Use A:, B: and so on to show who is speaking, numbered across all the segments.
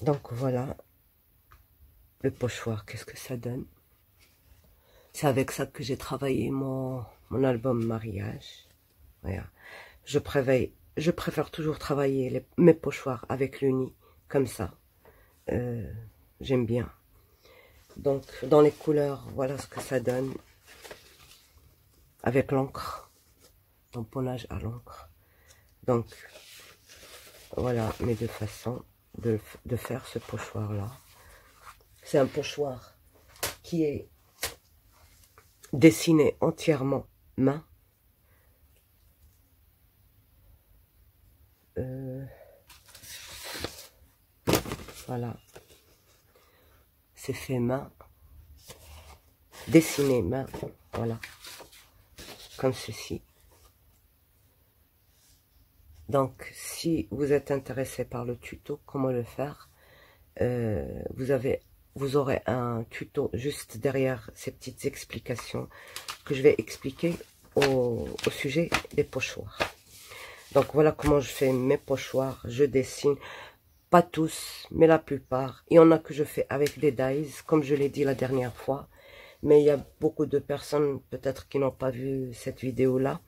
A: Donc voilà le pochoir, qu'est-ce que ça donne. C'est avec ça que j'ai travaillé mon album mariage. Voilà. Je préfère toujours travailler mes pochoirs avec l'uni, comme ça. J'aime bien. Donc dans les couleurs, voilà ce que ça donne. Avec l'encre, tamponnage à l'encre. Donc voilà mes deux façons de faire ce pochoir là. C'est un pochoir qui est dessiné entièrement main. Voilà, c'est fait main, dessiné main, voilà, comme ceci. Donc si vous êtes intéressé par le tuto comment le faire, vous aurez un tuto juste derrière ces petites explications que je vais expliquer au sujet des pochoirs. Donc voilà comment je fais mes pochoirs. Je dessine, pas tous, mais la plupart. Il y en a que je fais avec des dies, comme je l'ai dit la dernière fois. Mais il y a beaucoup de personnes peut-être qui n'ont pas vu cette vidéo-là.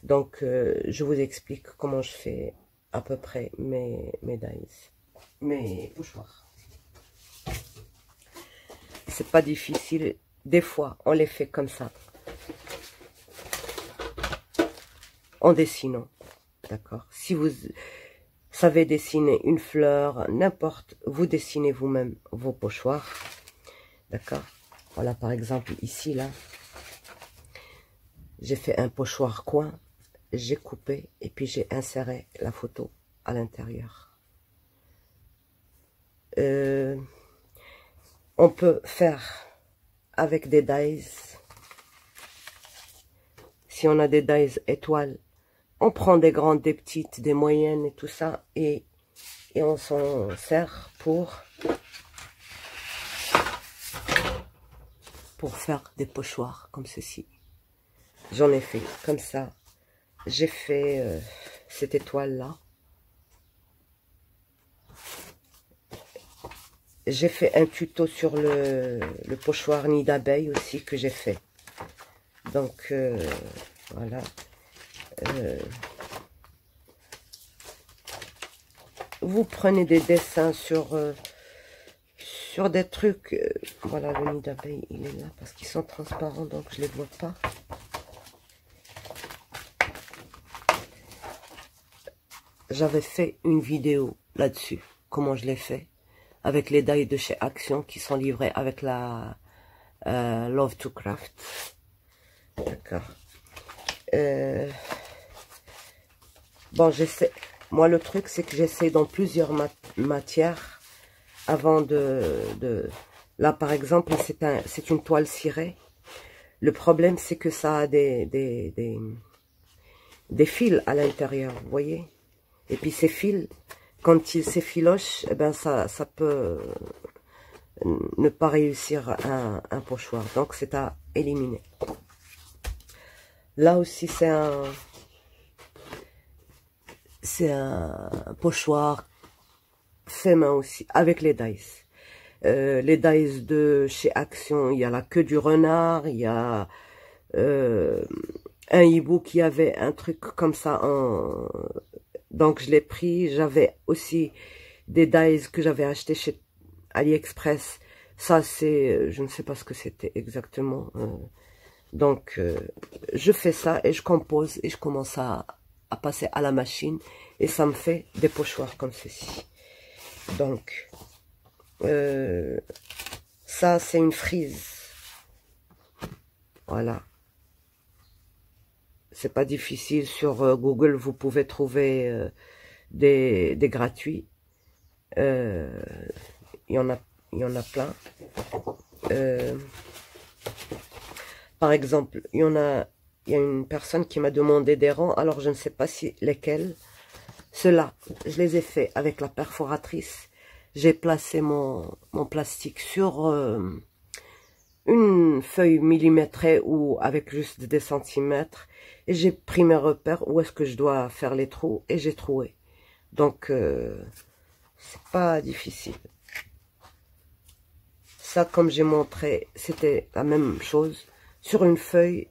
A: Donc je vous explique comment je fais à peu près mes dies, mes pochoirs. C'est pas difficile. Des fois, on les fait comme ça, en dessinant. D'accord. Si vous savez dessiner une fleur, n'importe, vous dessinez vous-même vos pochoirs. D'accord. Voilà, par exemple, ici, là, j'ai fait un pochoir coin. J'ai coupé et puis j'ai inséré la photo à l'intérieur. On peut faire avec des dies. Si on a des dies étoiles, on prend des grandes, des petites, des moyennes et tout ça, et on s'en sert pour faire des pochoirs comme ceci. J'en ai fait comme ça. J'ai fait cette étoile-là. J'ai fait un tuto sur le pochoir nid d'abeille aussi que j'ai fait. Donc, voilà. Vous prenez des dessins sur des trucs. Voilà, le nid d'abeille, il est là parce qu'ils sont transparents, donc je ne les vois pas. J'avais fait une vidéo là-dessus, comment je l'ai fait, avec les dies de chez Action qui sont livrés avec la Love to Craft. D'accord. Bon, j'essaie. Moi, le truc, c'est que j'essaie dans plusieurs matières avant Là, par exemple, c'est une toile cirée. Le problème, c'est que ça a des fils à l'intérieur, vous voyez. Et puis ces fils, quand ils s'effilochent, eh ben ça peut ne pas réussir un pochoir. Donc, c'est à éliminer. Là aussi, c'est un pochoir fait main aussi, avec les dies. Les dies de chez Action, il y a la queue du renard, il y a un hibou qui avait un truc comme ça. Donc, je l'ai pris. J'avais aussi des dies que j'avais acheté chez AliExpress. Ça, c'est... je ne sais pas ce que c'était exactement. Donc, je fais ça et je compose et je commence à passer à la machine. Et ça me fait des pochoirs comme ceci. Donc, ça, c'est une frise. Voilà. C'est pas difficile. Sur Google, vous pouvez trouver des gratuits. Il y en a plein. Par exemple, il y a une personne qui m'a demandé des rangs. Alors, je ne sais pas si lesquels. Ceux-là, je les ai faits avec la perforatrice. J'ai placé mon plastique sur une feuille millimétrée ou avec juste des centimètres. Et j'ai pris mes repères où est-ce que je dois faire les trous et j'ai troué. Donc, C'est pas difficile. Ça, comme j'ai montré, c'était la même chose. Sur une feuille,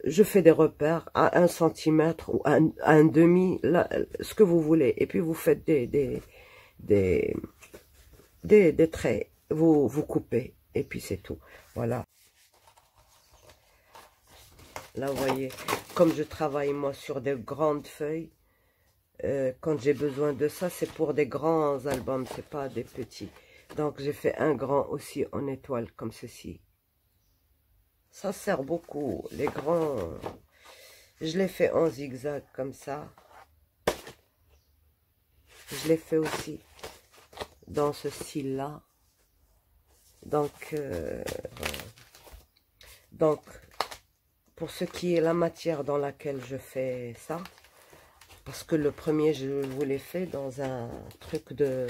A: je fais des repères à 1 centimètre ou à un demi, là, ce que vous voulez. Et puis, vous faites des traits. Vous coupez. Et puis, c'est tout. Voilà. Là, vous voyez, comme je travaille, moi, sur des grandes feuilles, quand j'ai besoin de ça, c'est pour des grands albums, c'est pas des petits. Donc, j'ai fait un grand aussi en étoile, comme ceci. Ça sert beaucoup. Les grands, je les fais en zigzag, comme ça. Je les fais aussi dans ce style-là. Donc, pour ce qui est la matière dans laquelle je fais ça, parce que le premier, je vous l'ai fait dans un truc de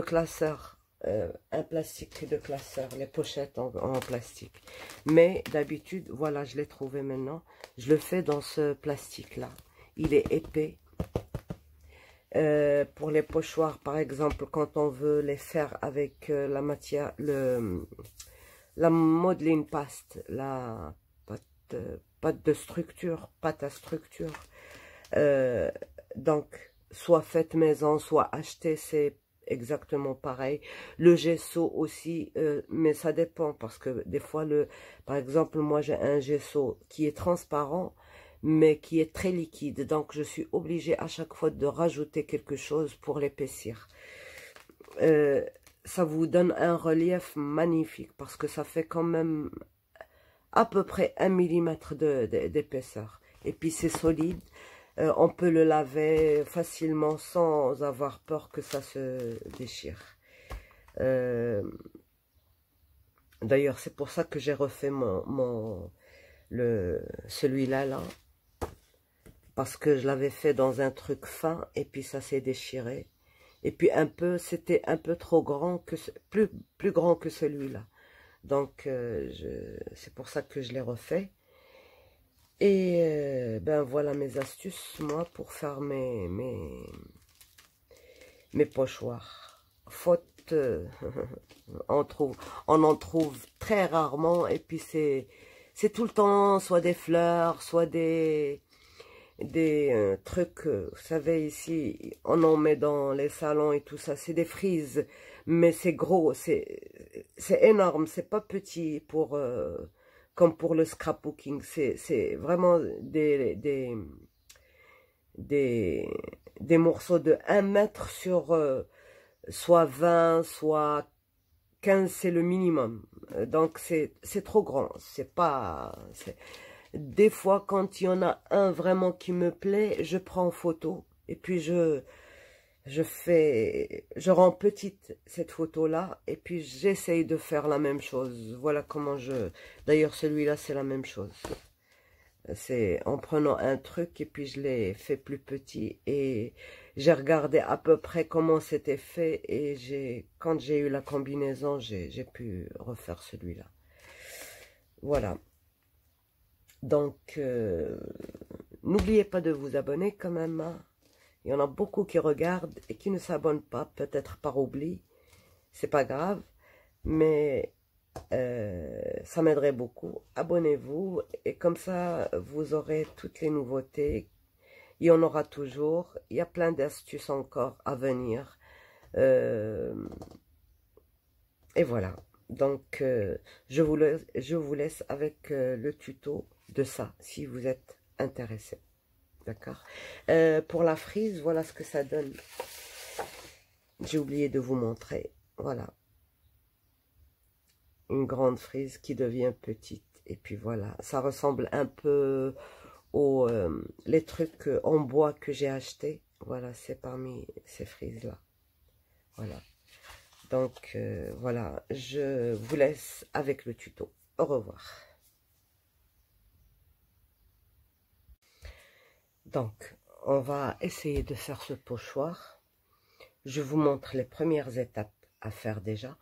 A: classeur, un plastique de classeur, les pochettes en plastique. Mais d'habitude, voilà, je l'ai trouvé maintenant. Je le fais dans ce plastique-là. Il est épais. Pour les pochoirs, par exemple, quand on veut les faire avec la matière, la modeling paste, la pâte de structure, pâte à structure. Donc, soit faite maison, soit achetée, c'est exactement pareil. Le gesso aussi, mais ça dépend parce que des fois, par exemple, moi j'ai un gesso qui est transparent, mais qui est très liquide. Donc, je suis obligée à chaque fois de rajouter quelque chose pour l'épaissir. Ça vous donne un relief magnifique parce que ça fait quand même à peu près 1 millimètre d'épaisseur. Et puis, c'est solide. On peut le laver facilement sans avoir peur que ça se déchire. D'ailleurs, c'est pour ça que j'ai refait celui-là, là. Parce que je l'avais fait dans un truc fin et puis ça s'est déchiré. Et puis c'était un peu trop grand, plus grand que celui-là. Donc, c'est pour ça que je l'ai refait. Et ben voilà mes astuces, moi, pour faire mes pochoirs. Faute, on en trouve très rarement. Et puis c'est tout le temps, soit des fleurs, soit des trucs, vous savez, ici, on en met dans les salons et tout ça. C'est des frises, mais c'est gros, c'est énorme, c'est pas petit pour... comme pour le scrapbooking, c'est vraiment des morceaux de 1 mètre sur soit 20, soit 15, c'est le minimum. Donc c'est trop grand, c'est pas... Des fois, quand il y en a un vraiment qui me plaît, je prends photo et puis je rends petite cette photo-là et puis j'essaye de faire la même chose. Voilà comment D'ailleurs, celui-là, c'est la même chose. C'est en prenant un truc et puis je l'ai fait plus petit et j'ai regardé à peu près comment c'était fait et quand j'ai eu la combinaison, j'ai pu refaire celui-là. Voilà. Donc, n'oubliez pas de vous abonner quand même, hein. Il y en a beaucoup qui regardent et qui ne s'abonnent pas, peut-être par oubli. C'est pas grave, mais ça m'aiderait beaucoup. Abonnez-vous et comme ça, vous aurez toutes les nouveautés. Il y en aura toujours. Il y a plein d'astuces encore à venir. Et voilà. Donc, je vous laisse avec le tuto de ça, si vous êtes intéressé. D'accord. Pour la frise, voilà ce que ça donne. J'ai oublié de vous montrer. Voilà. Une grande frise qui devient petite. Et puis voilà. Ça ressemble un peu aux les trucs en bois que j'ai achetés. Voilà, c'est parmi ces frises-là. Voilà. Donc, voilà. Je vous laisse avec le tuto. Au revoir. Donc, on va essayer de faire ce pochoir. Je vous montre les premières étapes à faire déjà.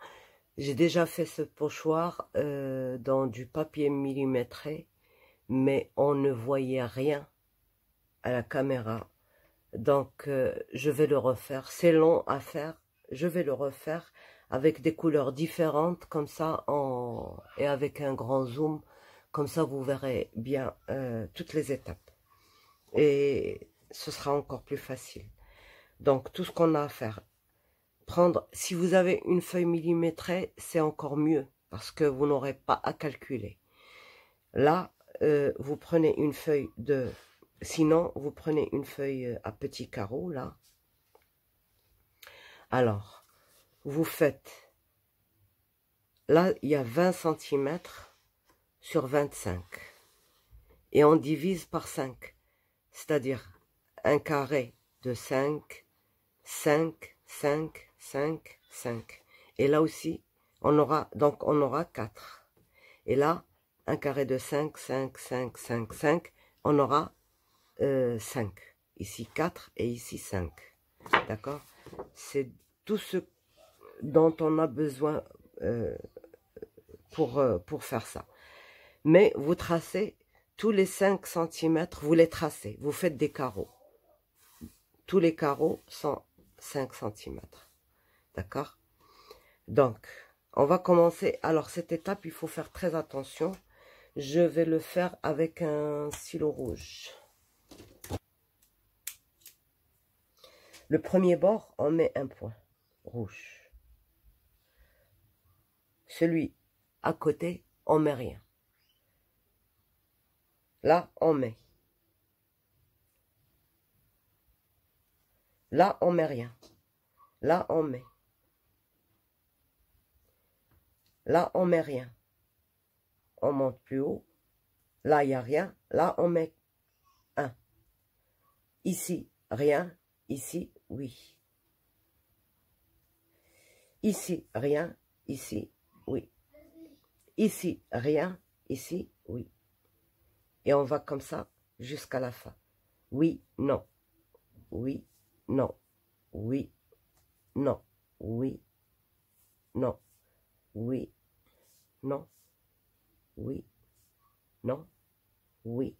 A: J'ai déjà fait ce pochoir dans du papier millimétré, mais on ne voyait rien à la caméra Donc, je vais le refaire. C'est long à faire. Je vais le refaire avec des couleurs différentes, comme ça, et avec un grand zoom. Comme ça, vous verrez bien toutes les étapes. Et ce sera encore plus facile. Donc, tout ce qu'on a à faire, si vous avez une feuille millimétrée, c'est encore mieux, parce que vous n'aurez pas à calculer. Là, vous prenez une feuille sinon, vous prenez une feuille à petits carreaux, là. Alors, vous faites, là, il y a 20 cm sur 25. Et on divise par 5. C'est-à-dire, un carré de 5, 5, 5, 5, 5. Et là aussi, on aura 4. Et là, un carré de 5, 5, 5, 5, 5, on aura 5. Ici 4 et ici 5. D'accord? C'est tout ce dont on a besoin pour faire ça. Mais vous tracez tous les 5 cm, vous les tracez. Vous faites des carreaux. Tous les carreaux sont 5 cm. D'accord? Donc, on va commencer. Alors, cette étape, il faut faire très attention. Je vais le faire avec un stylo rouge. Le premier bord, on met un point rouge. Celui à côté, on met rien. Là, on met. Là, on met rien. Là, on met. Là, on met rien. On monte plus haut. Là, il n'y a rien. Là, on met 1. Ici, rien. Ici, oui. Ici, rien. Ici, oui. Ici, rien. Ici, oui. Et on va comme ça jusqu'à la fin. Oui, non. Oui, non. Oui, non. Oui, non. Oui, non. Oui, non. Oui,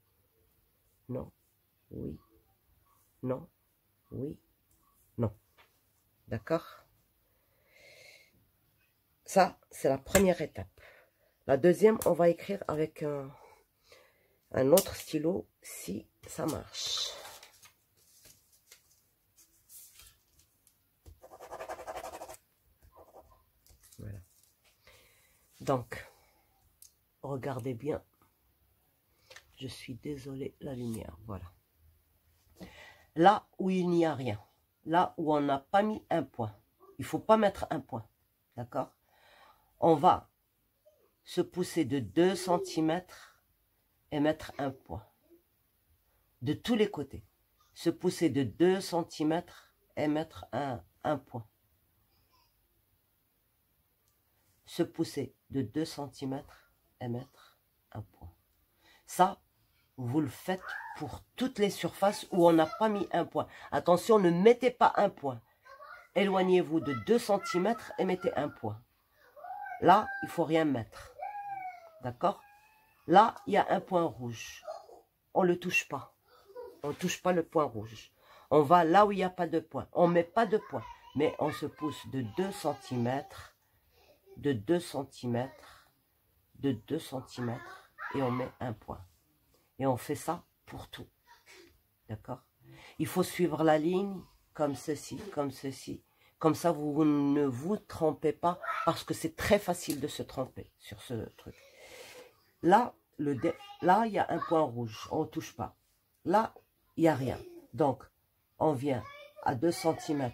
A: non. Oui, non. Oui, non. D'accord? Ça, c'est la première étape. La deuxième, on va écrire avec un autre stylo, si ça marche. Voilà. Donc, regardez bien. Je suis désolée, la lumière, voilà. Là où il n'y a rien, là où on n'a pas mis un point, il ne faut pas mettre un point, d'accord? On va se pousser de 2 cm et mettre un point. De tous les côtés, se pousser de 2 cm et mettre un point. Se pousser de 2 cm et mettre un point. Ça, vous le faites pour toutes les surfaces où on n'a pas mis un point. Attention, ne mettez pas un point. Éloignez-vous de 2 cm et mettez un point. Là, il ne faut rien mettre. D'accord? Là, il y a un point rouge. On ne le touche pas. On ne touche pas le point rouge. On va là où il n'y a pas de point. On ne met pas de point. Mais on se pousse de 2 cm, de 2 cm, de 2 cm et on met un point. Et on fait ça pour tout. D'accord? Il faut suivre la ligne comme ceci, comme ceci. Comme ça, vous ne vous trompez pas parce que c'est très facile de se tromper sur ce truc. Là, là, il y a un point rouge. On ne touche pas. Là, il n'y a rien. Donc, on vient à 2 cm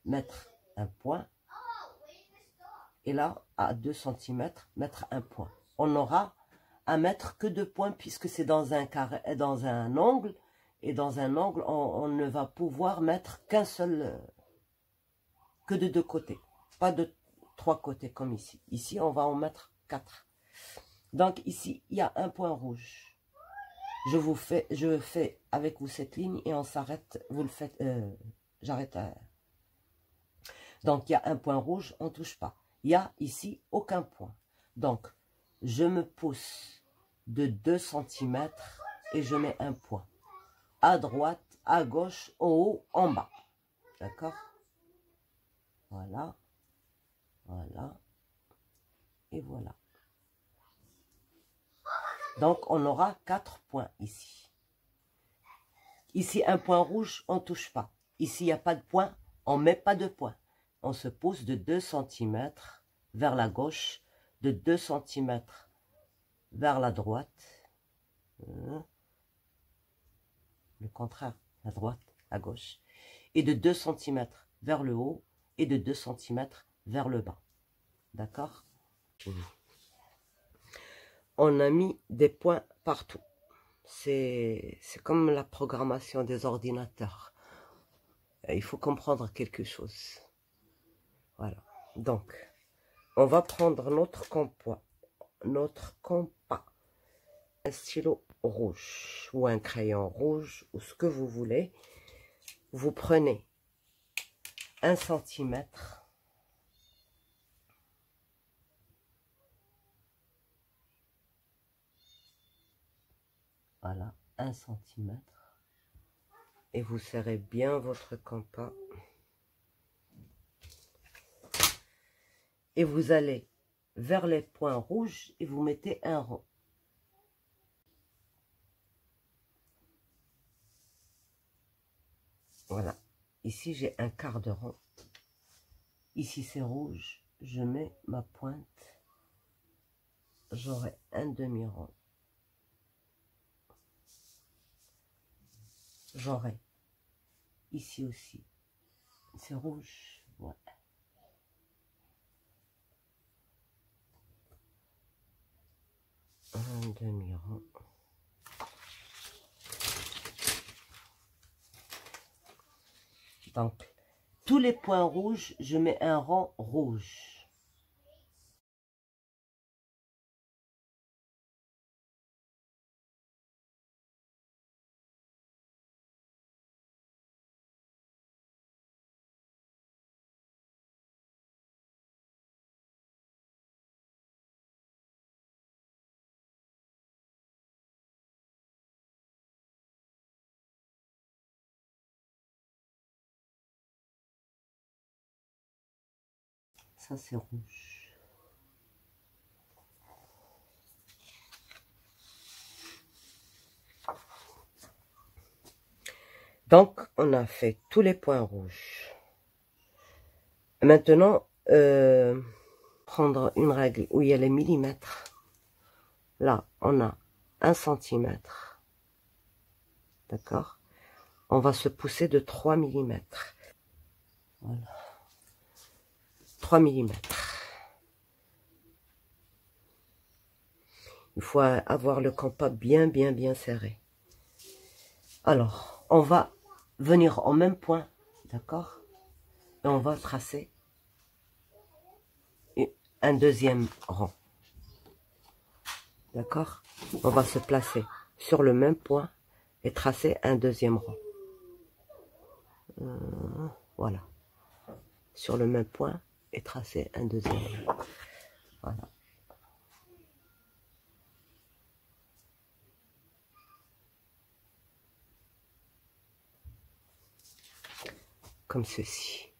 A: mettre un point. Et là, à 2 cm, mettre un point. On n'aura à mettre que 2 points puisque c'est dans un carré, dans un angle. Et dans un angle, on ne va pouvoir mettre qu'un seul, que de 2 côtés. Pas de 3 côtés comme ici. Ici, on va en mettre 4. Donc ici, il y a un point rouge. Je fais avec vous cette ligne et on s'arrête. Vous le faites, j'arrête. Donc il y a un point rouge, on ne touche pas. Il y a ici aucun point. Donc je me pousse de 2 cm et je mets un point. À droite, à gauche, au haut, en bas. D'accord? Voilà. Voilà. Et voilà. Donc, on aura 4 points ici. Ici, un point rouge, on ne touche pas. Ici, il n'y a pas de point, on ne met pas de point. On se pousse de 2 cm vers la gauche, de 2 cm vers la droite. Le contraire, la droite, la gauche. Et de 2 cm vers le haut et de 2 cm vers le bas. D'accord? On a mis des points partout. C'est comme la programmation des ordinateurs. Il faut comprendre quelque chose. Voilà. Donc, on va prendre notre compas, un stylo rouge ou un crayon rouge ou ce que vous voulez. Vous prenez 1 cm. Voilà, 1 cm. Et vous serrez bien votre compas. Et vous allez vers les points rouges et vous mettez un rond. Voilà. Ici, j'ai un quart de rond. Ici, c'est rouge. Je mets ma pointe. J'aurai un demi-rond. J'aurai ici aussi. C'est rouge. Ouais. Un demi-rond. Donc, tous les points rouges, je mets un rond rouge. Ça, c'est rouge. Donc, on a fait tous les points rouges. Maintenant, prendre une règle où il y a les millimètres. Là, on a 1 cm. D'accord? On va se pousser de 3 mm. Voilà. 3 mm. Il faut avoir le compas bien serré. Alors, on va venir au même point, d'accord? Et on va tracer un deuxième rang. D'accord? On va se placer sur le même point et tracer un deuxième rang. Voilà. Sur le même point et tracer un deuxième rang. Voilà. Comme ceci.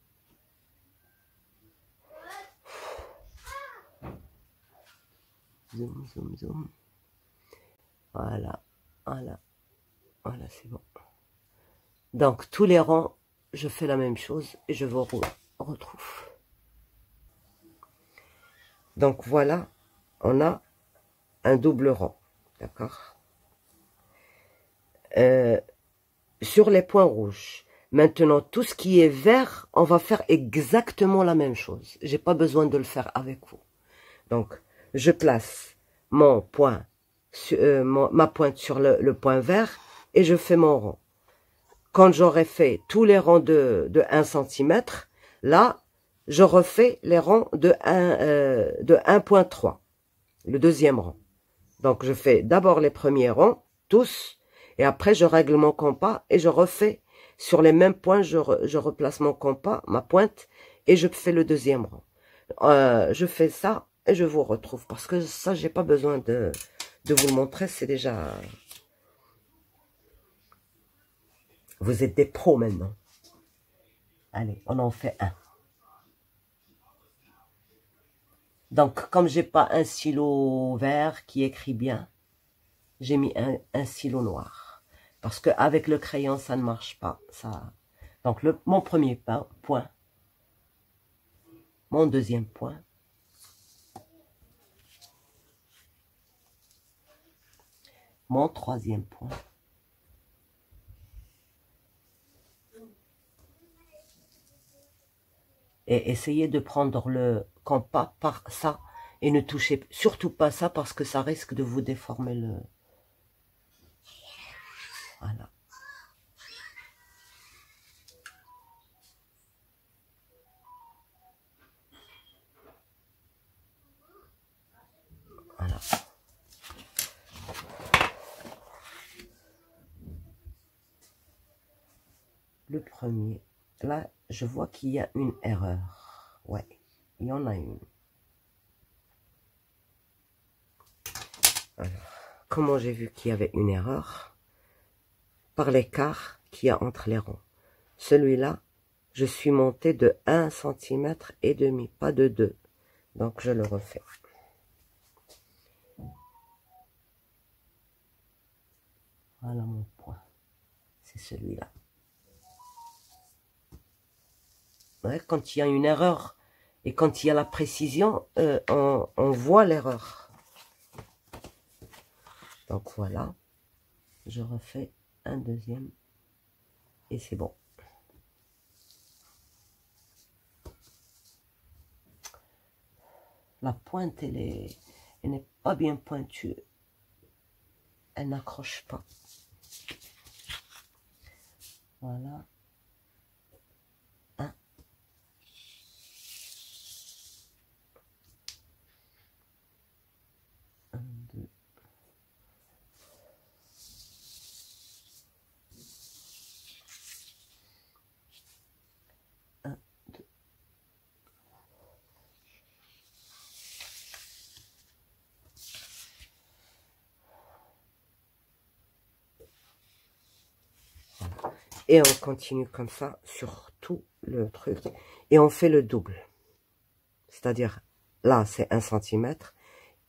A: Zoom, zoom, zoom. Voilà, voilà, voilà, c'est bon. Donc, tous les rangs, je fais la même chose et je vous retrouve. Donc, voilà, on a un double rang, d'accord? Sur les points rouges. Maintenant, tout ce qui est vert, on va faire exactement la même chose. J'ai pas besoin de le faire avec vous. Donc, je place mon point, ma pointe sur le point vert et je fais mon rond. Quand j'aurai fait tous les rangs de 1 cm, là, je refais les rangs de 1,3, le deuxième rang. Donc, je fais d'abord les premiers rangs, tous, et après, je règle mon compas et je refais sur les mêmes points, je replace mon compas, ma pointe, et je fais le deuxième rang. Je fais ça et je vous retrouve, parce que ça, j'ai pas besoin de vous le montrer, c'est déjà... Vous êtes des pros maintenant. Allez, on en fait un. Donc, comme j'ai pas un stylo vert qui écrit bien, j'ai mis un stylo noir. Parce qu'avec le crayon, ça ne marche pas. Ça. Donc, mon premier point. Mon deuxième point. Mon troisième point. Et essayez de prendre le compas par ça. Et ne touchez surtout pas ça parce que ça risque de vous déformer le... Voilà. Voilà. Le premier. Là, je vois qu'il y a une erreur. Ouais, il y en a une. Alors, comment j'ai vu qu'il y avait une erreur? Par l'écart qu'il y a entre les ronds. Celui-là, je suis monté de 1,5 cm, pas de 2. Donc, je le refais. Voilà mon point. C'est celui-là. Ouais, quand il y a une erreur et quand il y a la précision, on voit l'erreur. Donc, voilà. Je refais un deuxième. Et c'est bon. La pointe, elle n'est pas bien pointue. Elle n'accroche pas. Voilà. Un. Un, deux. Un, deux. Voilà. Et on continue comme ça sur tout le truc. Et on fait le double. C'est-à-dire, là, c'est 1 cm.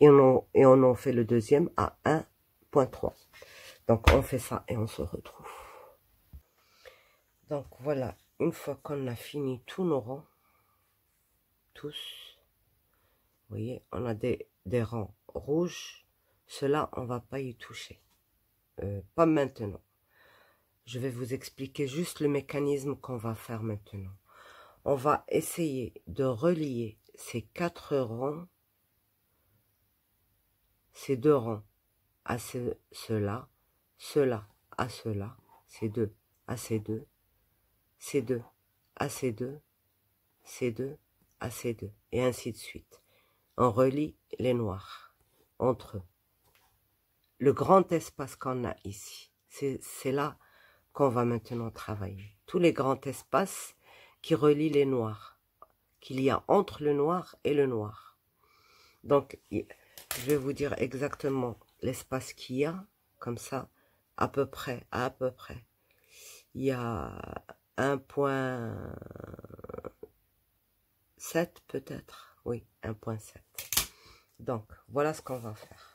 A: Et on en fait le deuxième à 1,3. Donc, on fait ça et on se retrouve. Donc, voilà. Une fois qu'on a fini tous nos rangs, tous, vous voyez, on a des rangs rouges. Cela, on va pas y toucher. Pas maintenant. Je vais vous expliquer juste le mécanisme qu'on va faire maintenant. On va essayer de relier ces 4 rangs, ces 2 rangs à cela, cela à cela, ces 2 à ces 2, ces 2 à ces 2, ces 2 à ces 2, et ainsi de suite. On relie les noirs entre eux. Le grand espace qu'on a ici, c'est là qu'on va maintenant travailler. Tous les grands espaces qui relient les noirs, qu'il y a entre le noir et le noir. Donc, je vais vous dire exactement l'espace qu'il y a, comme ça, à peu près. Il y a 1,7 peut-être. Oui, 1,7. Donc, voilà ce qu'on va faire.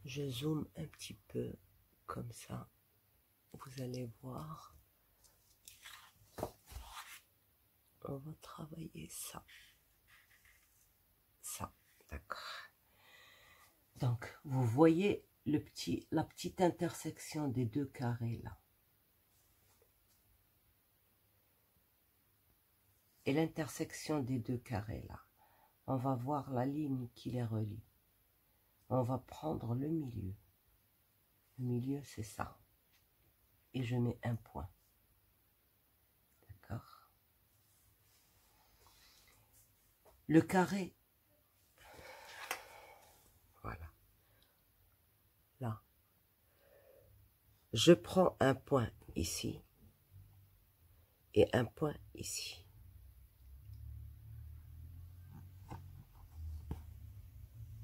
A: Je zoome un petit peu comme ça. Vous allez voir. On va travailler ça. Ça, d'accord. Donc, vous voyez la petite intersection des deux carrés là. Et l'intersection des deux carrés là. On va voir la ligne qui les relie. On va prendre le milieu. Le milieu, c'est ça. Et je mets un point. D'accord? Le carré. Voilà. Là. Je prends un point ici. Et un point ici.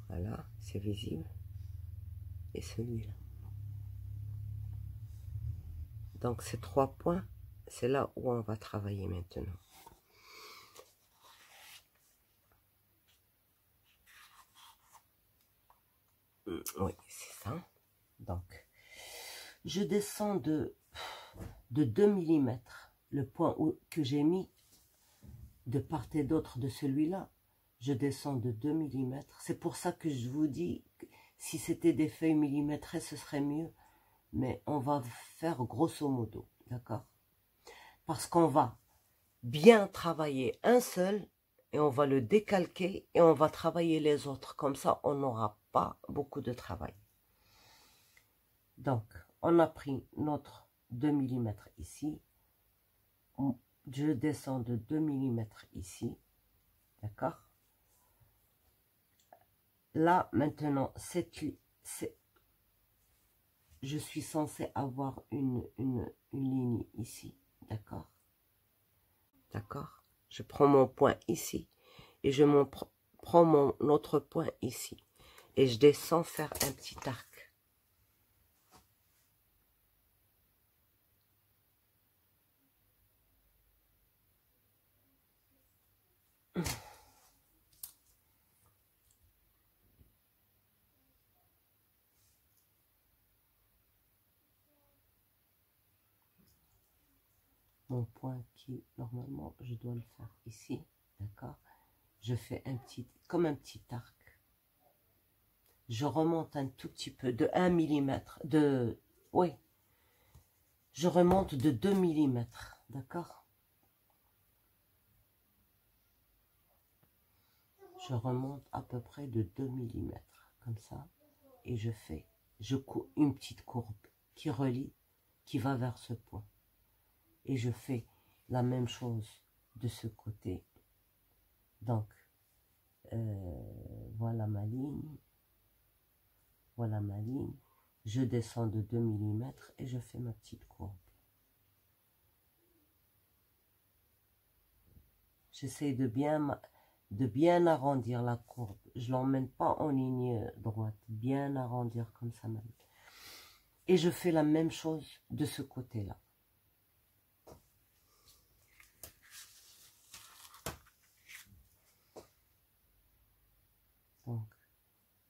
A: Voilà, c'est visible. Et celui-là. Donc ces 3 points, c'est là où on va travailler maintenant. Oui, c'est ça. Donc, je descends de 2 mm, le point que j'ai mis de part et d'autre de celui-là, je descends de 2 mm. C'est pour ça que je vous dis, si c'était des feuilles millimétrées, ce serait mieux. Mais on va faire grosso modo, d'accord? Parce qu'on va bien travailler un seul, et on va le décalquer, et on va travailler les autres. Comme ça, on n'aura pas beaucoup de travail. Donc, on a pris notre 2 mm ici. Je descends de 2 mm ici, d'accord? Là, maintenant, je suis censée avoir une ligne ici, d'accord? D'accord? Je prends mon point ici et je prends mon autre point ici. Et je descends faire un petit arc. Mon point qui, normalement, je dois le faire ici, d'accord? Je fais comme un petit arc. Je remonte un tout petit peu, de 1 mm, oui, je remonte de 2 mm, d'accord? Je remonte à peu près de 2 mm, comme ça, et je couds une petite courbe qui relie, qui va vers ce point. Et je fais la même chose de ce côté. Donc, voilà ma ligne. Voilà ma ligne. Je descends de 2 mm et je fais ma petite courbe. J'essaie de bien arrondir la courbe. Je ne l'emmène pas en ligne droite. Bien arrondir comme ça même. Et je fais la même chose de ce côté-là. Donc,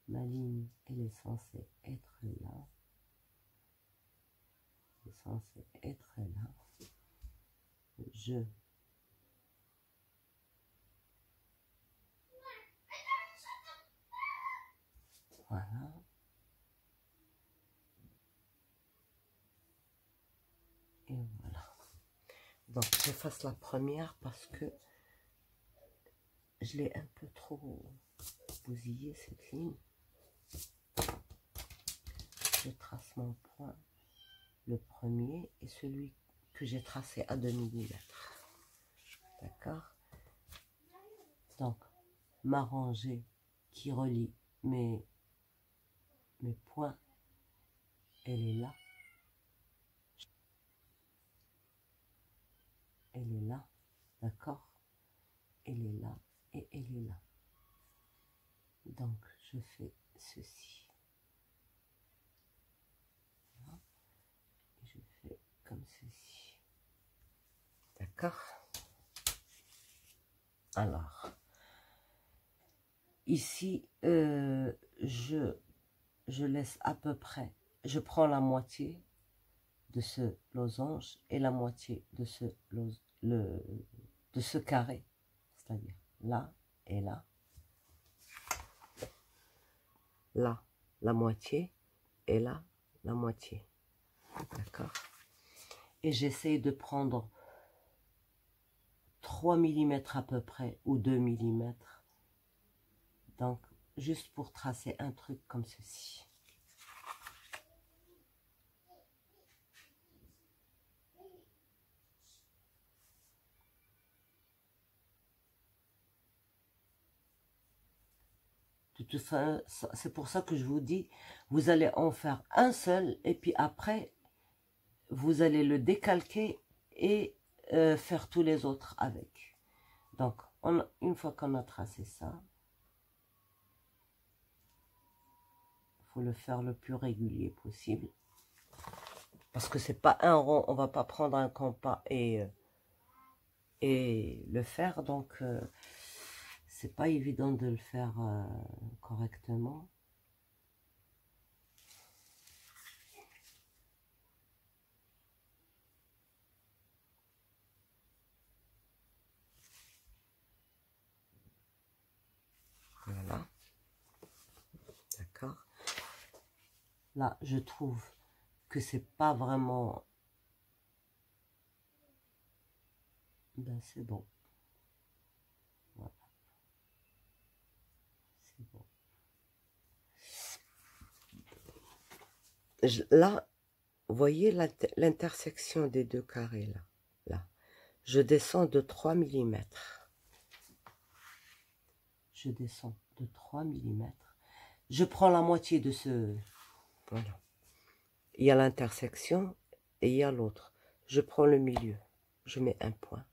A: ma ligne, elle est censée être là. Elle est censée être là. Voilà. Et voilà. Donc, j'efface la première parce que je l'ai un peu trop bousillé cette ligne. Je trace mon point, le premier, et celui que j'ai tracé à 2 mm. D'accord? Donc, ma rangée qui relie mes points, elle est là. Elle est là, d'accord? Elle est là et elle est là. Donc, je fais ceci. Voilà. Et je fais comme ceci. D'accord? Alors, ici, je laisse à peu près, je prends la moitié de ce losange et la moitié de ce carré, c'est-à-dire là et là. Là, la moitié, et là, la moitié. D'accord? Et j'essaie de prendre 3 mm à peu près, ou 2 mm. Donc, juste pour tracer un truc comme ceci. C'est pour ça que je vous dis, vous allez en faire un seul, et puis après, vous allez le décalquer et faire tous les autres avec. Donc, une fois qu'on a tracé ça, faut le faire le plus régulier possible. Parce que c'est pas un rond, on va pas prendre un compas et le faire. Donc, c'est pas évident de le faire correctement. Voilà. D'accord. Là, je trouve que c'est pas vraiment... Ben, c'est bon. Voilà. C'est bon. Là, vous voyez l'intersection des deux carrés, là. Là. Je descends de 3 mm. Je descends de 3 mm. Je prends la moitié de ce... Voilà. Il y a l'intersection et il y a l'autre. Je prends le milieu. Je mets un point.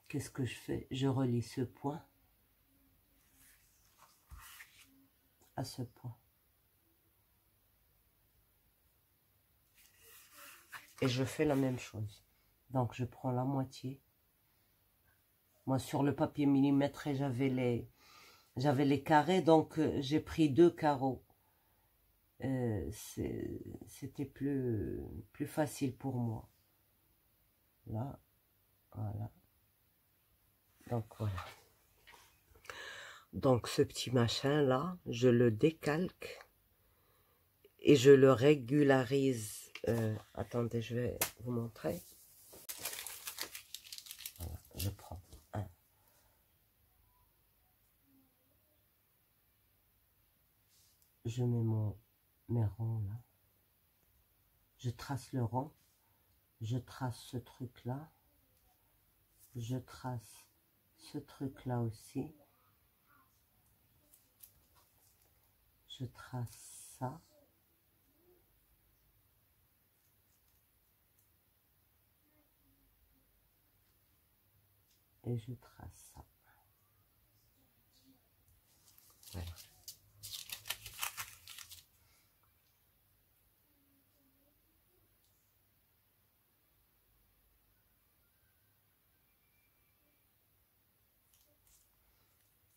A: Qu'est-ce que je fais? Je relie ce point à ce point. Et je fais la même chose. Donc, je prends la moitié. Moi, sur le papier millimétré, j'avais les carrés. Donc, j'ai pris 2 carreaux. C'était plus facile pour moi. Là, voilà. Donc, voilà. Donc, ce petit machin-là, je le décalque et je le régularise. Attendez, je vais vous montrer. Voilà, je prends un. Je mets mes ronds là. Je trace le rond. Je trace ce truc-là. Je trace ce truc-là aussi. Je trace ça. Et je trace ça. Voilà.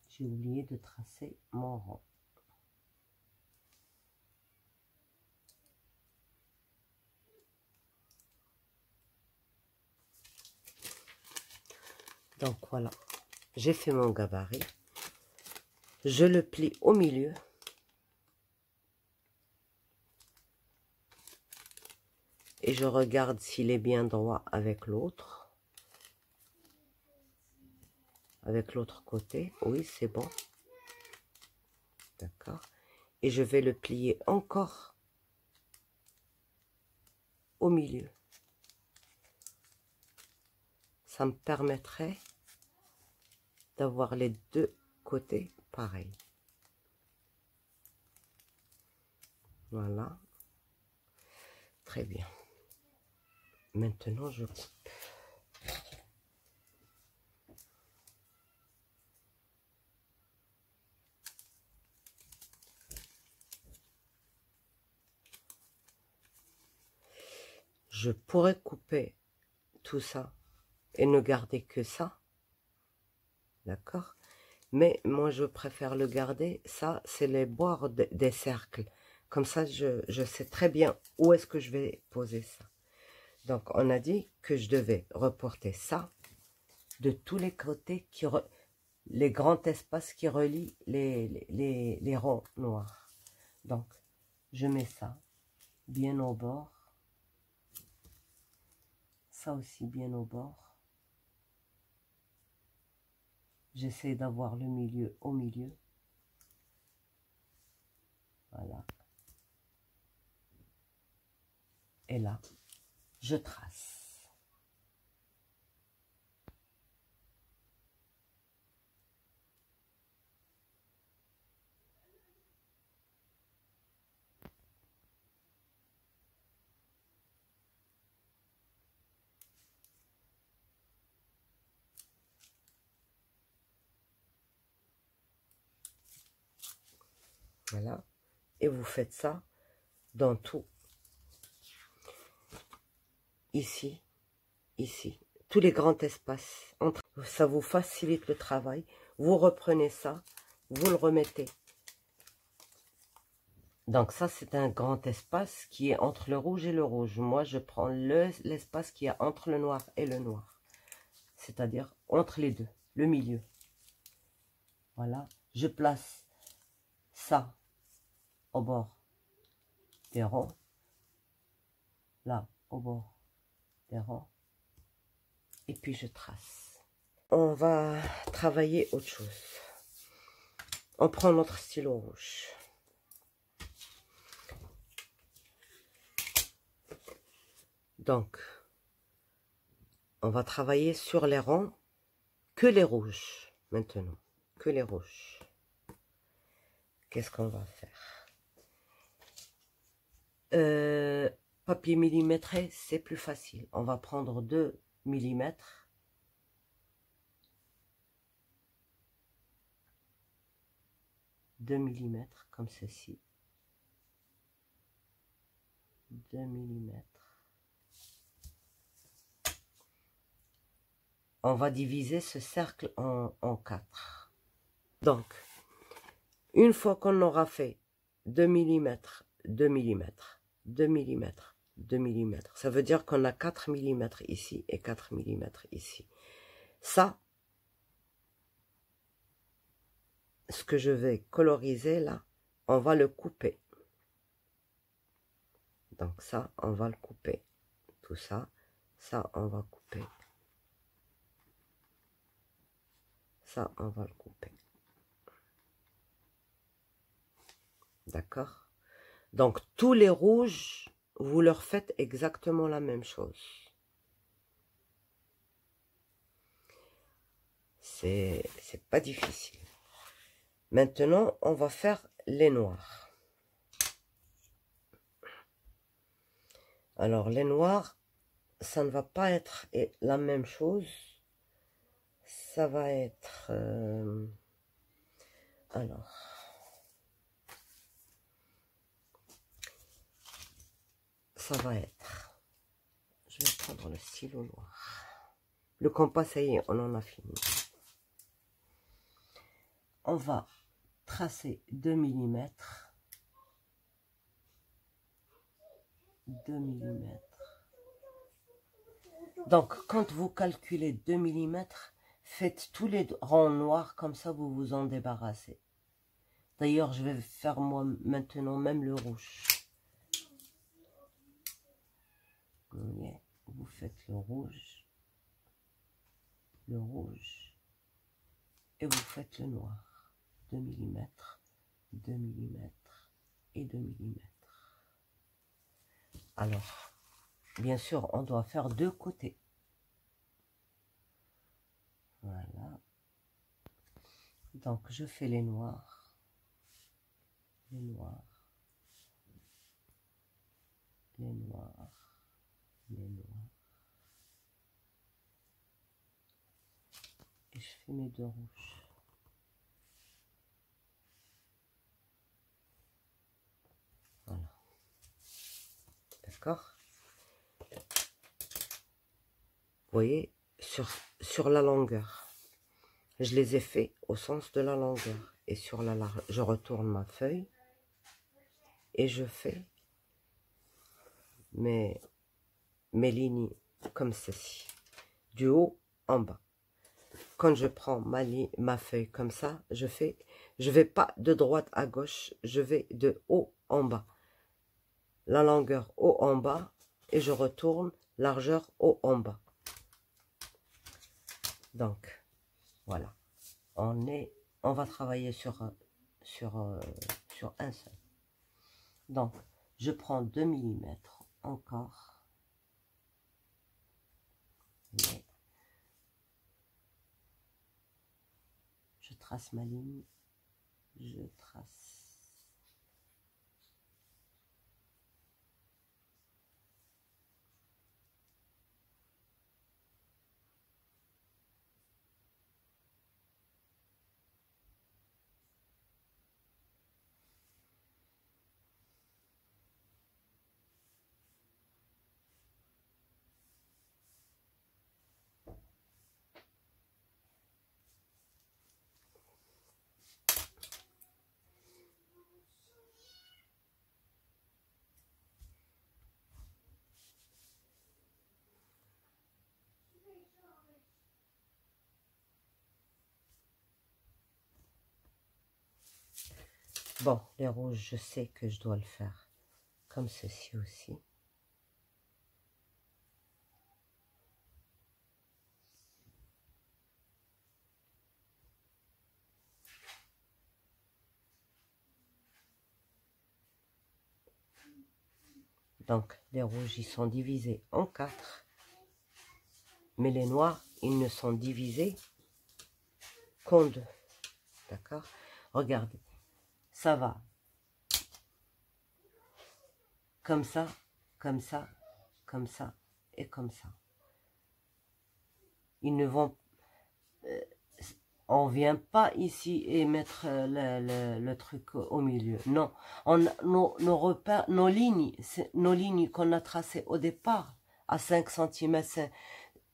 A: J'ai oublié de tracer mon rond. Donc voilà, j'ai fait mon gabarit. Je le plie au milieu. Et je regarde s'il est bien droit avec l'autre. Avec l'autre côté. Oui, c'est bon. D'accord. Et je vais le plier encore au milieu. Ça me permettrait d'avoir les deux côtés pareils. Voilà. Très bien. Maintenant, je coupe. Je pourrais couper tout ça et ne garder que ça. D'accord? Mais moi, je préfère le garder. Ça, c'est les bords des cercles. Comme ça, je sais très bien où est-ce que je vais poser ça. Donc, on a dit que je devais reporter ça de tous les côtés, les grands espaces qui relient les ronds noirs. Donc, je mets ça bien au bord. Ça aussi bien au bord. J'essaie d'avoir le milieu au milieu. Voilà. Et là, je trace. Voilà. Et vous faites ça dans tout. Ici, ici. Tous les grands espaces. Ça vous facilite le travail. Vous reprenez ça. Vous le remettez. Donc ça, c'est un grand espace qui est entre le rouge et le rouge. Moi, je prends l'espace qui est entre le noir et le noir. C'est-à-dire entre les deux, le milieu. Voilà. Je place ça au bord des ronds. Là, au bord des ronds. Et puis, je trace. On va travailler autre chose. On prend notre stylo rouge. Donc, on va travailler sur les ronds, que les rouges, maintenant, que les rouges. Qu'est-ce qu'on va faire? Papier millimétré, c'est plus facile. On va prendre 2 millimètres. Comme ceci. 2 millimètres. On va diviser ce cercle en 4. Donc, une fois qu'on aura fait 2 millimètres, 2 millimètres, 2 millimètres, 2 millimètres, ça veut dire qu'on a 4 millimètres ici et 4 millimètres ici. Ça, ce que je vais coloriser là, on va le couper. Donc ça, on va le couper. Tout ça, ça, on va couper. Ça, on va le couper. D'accord? Donc, tous les rouges, vous leur faites exactement la même chose. C'est pas difficile. Maintenant, on va faire les noirs. Alors, les noirs, ça ne va pas être la même chose. Ça va être... alors... ça va être... je vais prendre le stylo noir. Le compas, ça y est, on en a fini. On va tracer 2 millimètres. 2 millimètres. Donc, quand vous calculez 2 millimètres, faites tous les ronds noirs, comme ça vous vous en débarrassez. D'ailleurs, je vais faire moi maintenant même le rouge. Vous voyez, vous faites le rouge, et vous faites le noir. 2 millimètres, 2 millimètres et 2 millimètres. Alors, bien sûr, on doit faire 2 côtés. Voilà. Donc, je fais les noirs. Les noirs. Les noirs. Les noirs. Et je fais mes 2 rouges. Voilà. D'accord? Vous voyez, sur la longueur. Je les ai fait au sens de la longueur. Et sur la large, je retourne ma feuille. Et je fais mes lignes comme ceci. Du haut en bas. Quand je prends ma feuille comme ça, je vais pas de droite à gauche, je vais de haut en bas. La longueur haut en bas et je retourne largeur haut en bas. Donc, voilà. On va travailler sur un seul. Donc, je prends 2 millimètres encore. Et je trace ma ligne. Je trace. Bon, les rouges, je sais que je dois le faire comme ceci aussi. Donc, les rouges, ils sont divisés en 4. Mais les noirs, ils ne sont divisés qu'en 2. D'accord? Regardez. Ça va. Comme ça, comme ça, comme ça et comme ça. Ils ne vont... on vient pas ici et mettre le truc au milieu. Non. Nos repères, nos lignes qu'on a tracées au départ à 5 cm,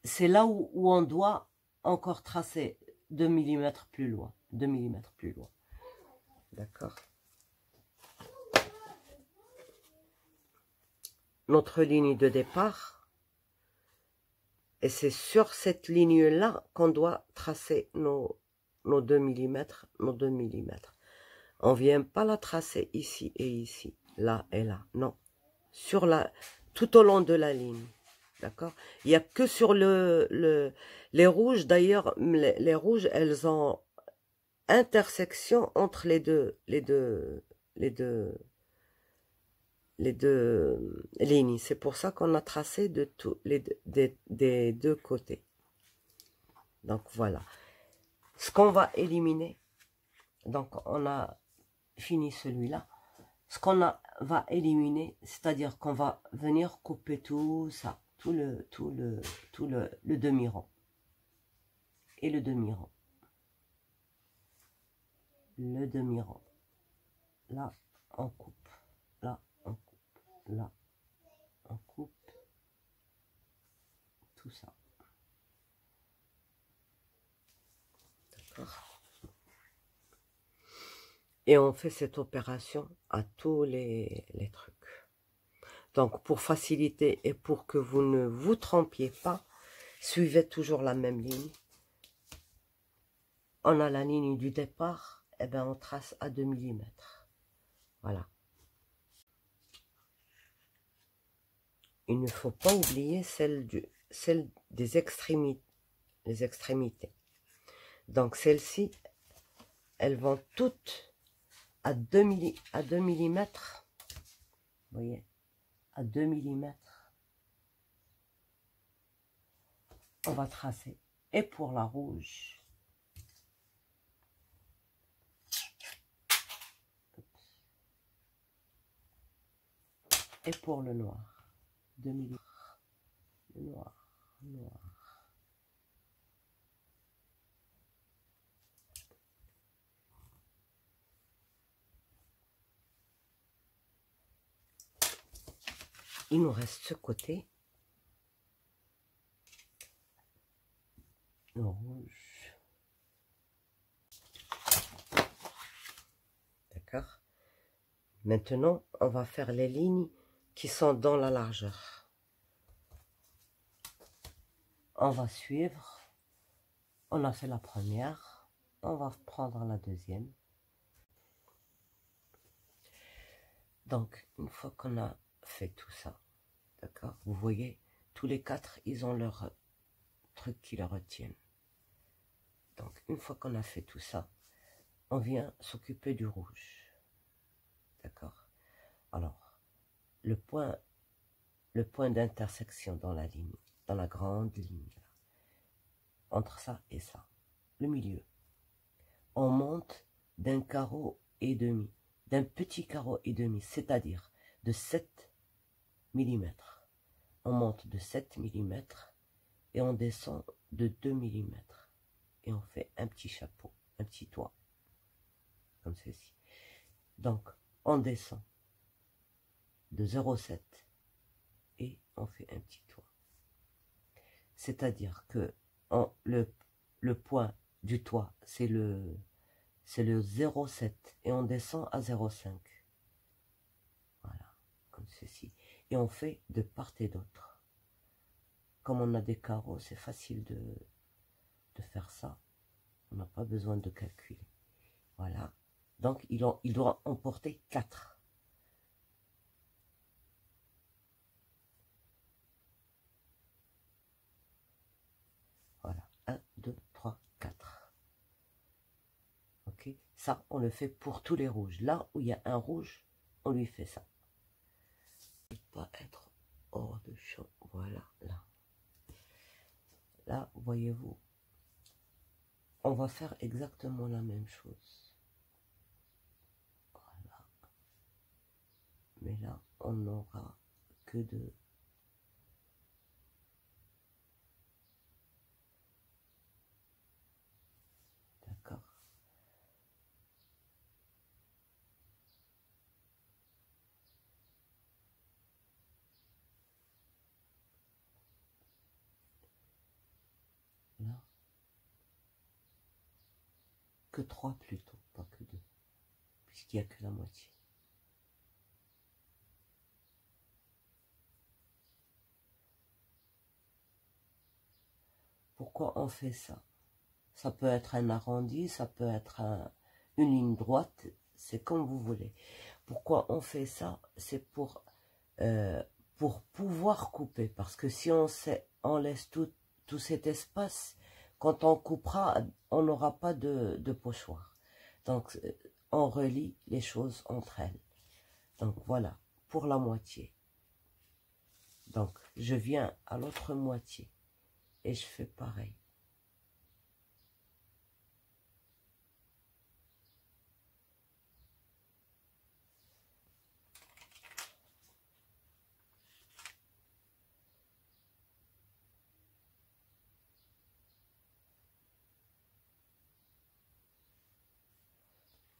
A: c'est là où on doit encore tracer 2 millimètres plus loin. 2 millimètres plus loin. D'accord? Notre ligne de départ, et c'est sur cette ligne-là qu'on doit tracer nos 2 millimètres, nos 2 millimètres. On ne vient pas la tracer ici et ici, là et là, non. Sur tout au long de la ligne, d'accord? Il n'y a que sur les rouges, d'ailleurs, les rouges, elles ont intersection entre les deux lignes. C'est pour ça qu'on a tracé des deux côtés. Donc voilà. Ce qu'on va éliminer, donc on a fini celui-là. Ce qu'on va éliminer, c'est-à-dire qu'on va venir couper tout ça, tout le demi-rond. Et le demi-rond. Le demi-rond. Là, on coupe. Là, on coupe. Là, on coupe. Tout ça. D'accord? Et on fait cette opération à tous les trucs. Donc, pour faciliter et pour que vous ne vous trompiez pas, suivez toujours la même ligne. On a la ligne du départ, et bien on trace à 2 mm. Voilà. Il ne faut pas oublier celle des extrémités. Les extrémités. Donc, celles-ci, elles vont toutes à 2 mm. Vous voyez, à 2 mm. On va tracer. Et pour la rouge, et pour le noir, 2 mm. Le noir, noir. Il nous reste ce côté. Le rouge. D'accord? Maintenant, on va faire les lignes qui sont dans la largeur. On va suivre. On a fait la première. On va prendre la deuxième. Donc, une fois qu'on a fait tout ça, d'accord? Vous voyez, tous les 4, ils ont leur truc qui les retiennent. Donc, une fois qu'on a fait tout ça, on vient s'occuper du rouge. D'accord? Alors, le point d'intersection dans la ligne, dans la grande ligne, là, entre ça et ça, le milieu, on monte d'un carreau et demi, d'un petit carreau et demi, c'est-à-dire de 7 mm. On monte de 7 mm et on descend de 2 mm. Et on fait un petit chapeau, un petit toit, comme ceci. Donc, on descend de 0,7 et on fait un petit toit. C'est-à-dire que le point du toit, c'est le 0,7 et on descend à 0,5. Voilà, comme ceci. Et on fait de part et d'autre. Comme on a des carreaux, c'est facile de faire ça. On n'a pas besoin de calculer. Voilà. Donc, il doit en porter 4. Voilà, 1, 2, 3, 4. Ok, ça, on le fait pour tous les rouges. Là où il y a un rouge, on lui fait ça. Il ne peut pas être hors de champ. Voilà, là. Là, voyez-vous, on va faire exactement la même chose. Voilà. Mais là, on n'aura que de... D'accord. Là. Que 3 plutôt, pas que 2. Puisqu'il n'y a que la moitié. Pourquoi on fait ça? Ça peut être un arrondi, ça peut être une ligne droite, c'est comme vous voulez. Pourquoi on fait ça? C'est pour pouvoir couper. Parce que si on laisse tout cet espace, quand on coupera, on n'aura pas de pochoir. Donc, on relie les choses entre elles. Donc, voilà, pour la moitié. Donc, je viens à l'autre moitié et je fais pareil.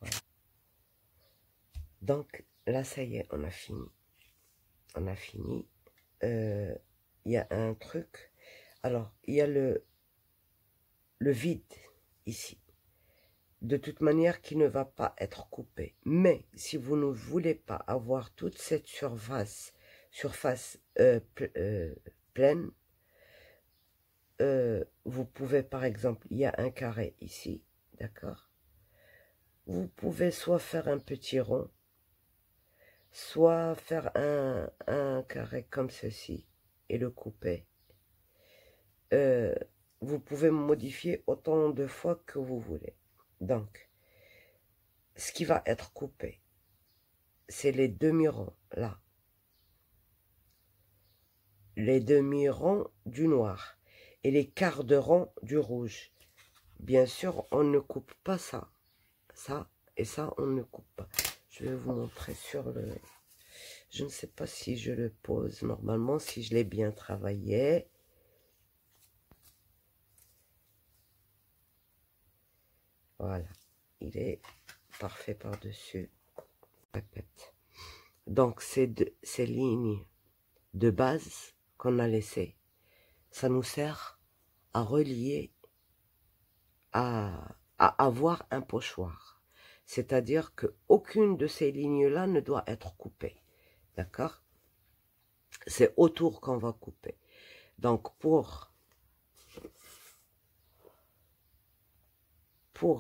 A: Voilà. Donc, là, ça y est, on a fini. On a fini. Il y a un truc. Alors, il y a le vide ici. De toute manière, qui ne va pas être coupé. Mais, si vous ne voulez pas avoir toute cette surface pleine, vous pouvez, par exemple, il y a un carré ici, d'accord? Vous pouvez soit faire un petit rond, soit faire un carré comme ceci et le couper. Vous pouvez modifier autant de fois que vous voulez. Donc, ce qui va être coupé, c'est les demi-ronds, là. Les demi-ronds du noir et les quarts de rond du rouge. Bien sûr, on ne coupe pas ça. Ça et ça, on ne coupe pas. Je vais vous montrer sur le... Je ne sais pas si je le pose normalement, si je l'ai bien travaillé. Voilà, il est parfait par-dessus. Répète. Donc, ces lignes de base qu'on a laissées, ça nous sert à relier, à avoir un pochoir. C'est-à-dire qu'aucune de ces lignes-là ne doit être coupée. D'accord? C'est autour qu'on va couper. Donc, pour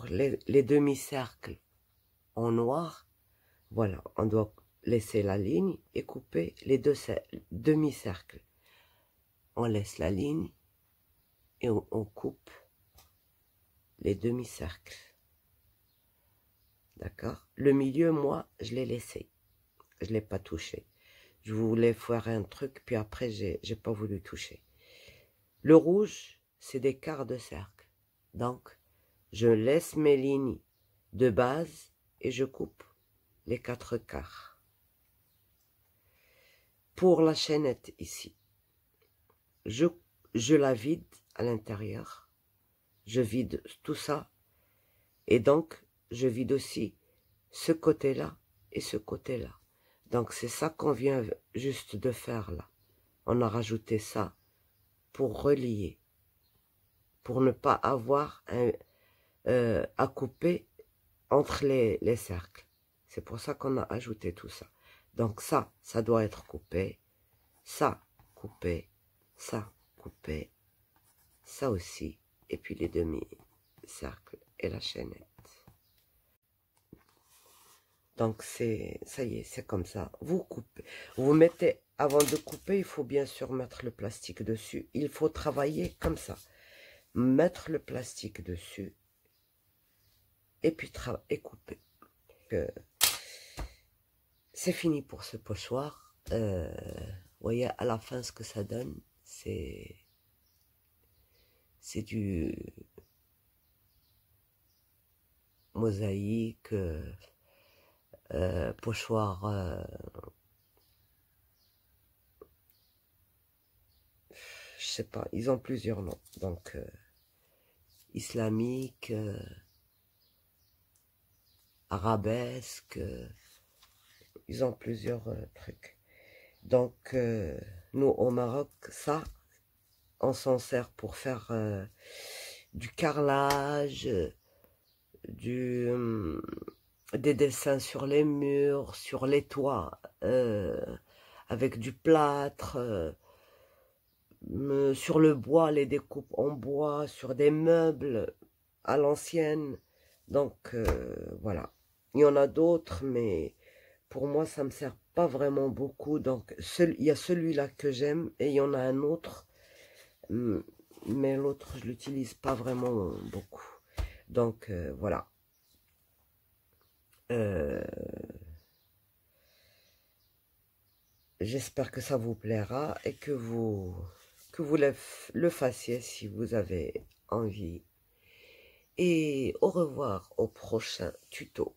A: les demi-cercles en noir, voilà, on doit laisser la ligne et couper les deux demi-cercles. On laisse la ligne et on coupe les demi-cercles. D'accord? Le milieu, moi, je l'ai laissé. Je ne l'ai pas touché. Je voulais faire un truc, puis après, j'ai pas voulu toucher. Le rouge, c'est des quarts de cercle. Donc, je laisse mes lignes de base et je coupe les 4 quarts. Pour la chaînette ici, je la vide à l'intérieur. Je vide tout ça. Et donc, je vide aussi ce côté-là et ce côté-là. Donc, c'est ça qu'on vient juste de faire là. On a rajouté ça pour relier. Pour ne pas avoir à couper entre les cercles. C'est pour ça qu'on a ajouté tout ça. Donc ça doit être coupé. Ça, coupé. Ça, coupé. Ça aussi. Et puis les demi-cercles et la chaînette. Donc, ça y est, c'est comme ça. Vous coupez. Vous mettez, avant de couper, il faut bien sûr mettre le plastique dessus. Il faut travailler comme ça. Mettre le plastique dessus. Et puis, couper. C'est fini pour ce pochoir. Vous voyez, à la fin, ce que ça donne, c'est du mosaïque, pochoir, je sais pas, ils ont plusieurs noms. Donc, islamique, arabesque, ils ont plusieurs trucs. Donc, nous, au Maroc, ça, on s'en sert pour faire du carrelage, des dessins sur les murs, sur les toits, avec du plâtre, sur le bois, les découpes en bois, sur des meubles à l'ancienne. Donc, voilà. Il y en a d'autres, mais pour moi, ça me sert pas vraiment beaucoup. Donc, il y a celui-là que j'aime et il y en a un autre, mais l'autre, je l'utilise pas vraiment beaucoup. Donc, voilà. J'espère que ça vous plaira et que vous le fassiez si vous avez envie. Et au revoir au prochain tuto.